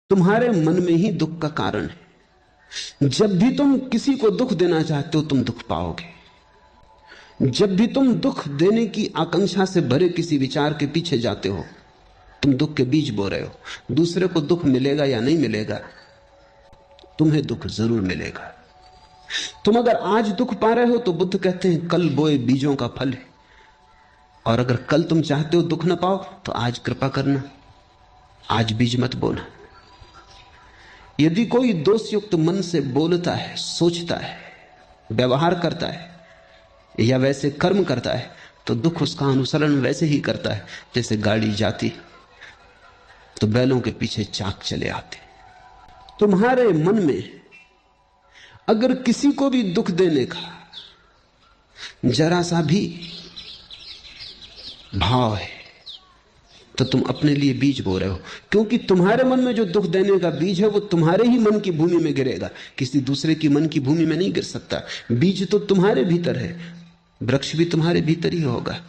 तुम्हारे मन में ही दुख का कारण है। जब भी तुम किसी को दुख देना चाहते हो तुम दुख पाओगे। जब भी तुम दुख देने की आकांक्षा से भरे किसी विचार के पीछे जाते हो तुम दुख के बीज बो रहे हो। दूसरे को दुख मिलेगा या नहीं मिलेगा, तुम्हें दुख जरूर मिलेगा। तुम अगर आज दुख पा रहे हो तो बुद्ध कहते हैं कल बोए बीजों का फल है। और अगर कल तुम चाहते हो दुख न पाओ तो आज कृपा करना, आज बीज मत बोना। यदि कोई दोषयुक्त मन से बोलता है, सोचता है, व्यवहार करता है या वैसे कर्म करता है तो दुख उसका अनुसरण वैसे ही करता है जैसे गाड़ी जाती तो बैलों के पीछे चाक चले आते। तुम्हारे मन में अगर किसी को भी दुख देने का जरा सा भी भाव है तो तुम अपने लिए बीज बो रहे हो, क्योंकि तुम्हारे मन में जो दुख देने का बीज है वो तुम्हारे ही मन की भूमि में गिरेगा, किसी दूसरे की मन की भूमि में नहीं गिर सकता। बीज तो तुम्हारे भीतर है, वृक्ष भी तुम्हारे भीतर ही होगा,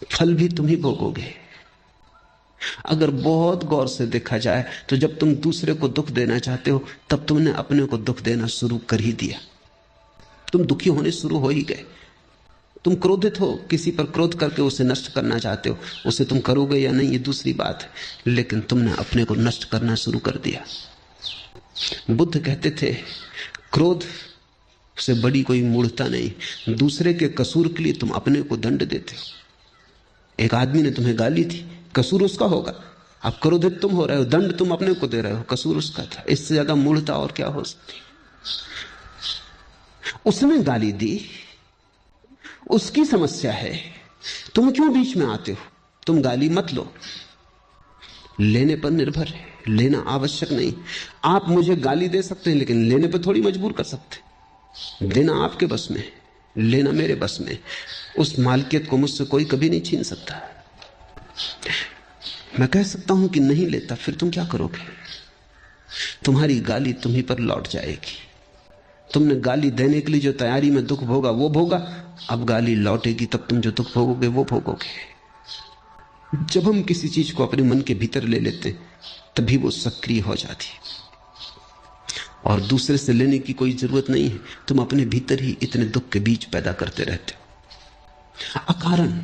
फल भी तुम ही भोगोगे। अगर बहुत गौर से देखा जाए तो जब तुम दूसरे को दुख देना चाहते हो तब तुमने अपने को दुख देना शुरू कर ही दिया। तुम दुखी होने शुरू हो ही गए। तुम क्रोधित हो, किसी पर क्रोध करके उसे नष्ट करना चाहते हो, उसे तुम करोगे या नहीं ये दूसरी बात है, लेकिन तुमने अपने को नष्ट करना शुरू कर दिया। बुद्ध कहते थे क्रोध से बड़ी कोई मूढ़ता नहीं। दूसरे के कसूर के लिए तुम अपने को दंड देते हो। एक आदमी ने तुम्हें गाली दी, कसूर उसका होगा, अब क्रोधित तुम हो रहे हो, दंड तुम अपने को दे रहे हो, कसूर उसका था। इससे ज्यादा मूढ़ता और क्या हो सकती। उसने गाली दी, उसकी समस्या है, तुम क्यों बीच में आते हो। तुम गाली मत लो, लेने पर निर्भर है, लेना आवश्यक नहीं। आप मुझे गाली दे सकते हैं लेकिन लेने पर थोड़ी मजबूर कर सकते। देना आपके बस में, लेना मेरे बस में। उस मालकियत को मुझसे कोई कभी नहीं छीन सकता। मैं कह सकता हूं कि नहीं लेता, फिर तुम क्या करोगे। तुम्हारी गाली तुम्ही पर लौट जाएगी। तुमने गाली देने के लिए जो तैयारी में दुख भोगा वो भोगा, अब गाली लौटेगी तब तुम जो दुख भोगोगे वो भोगोगे। जब हम किसी चीज को अपने मन के भीतर ले लेते तभी वो सक्रिय हो जाती है और दूसरे से लेने की कोई जरूरत नहीं है। तुम अपने भीतर ही इतने दुख के बीज पैदा करते रहते हो अकारण।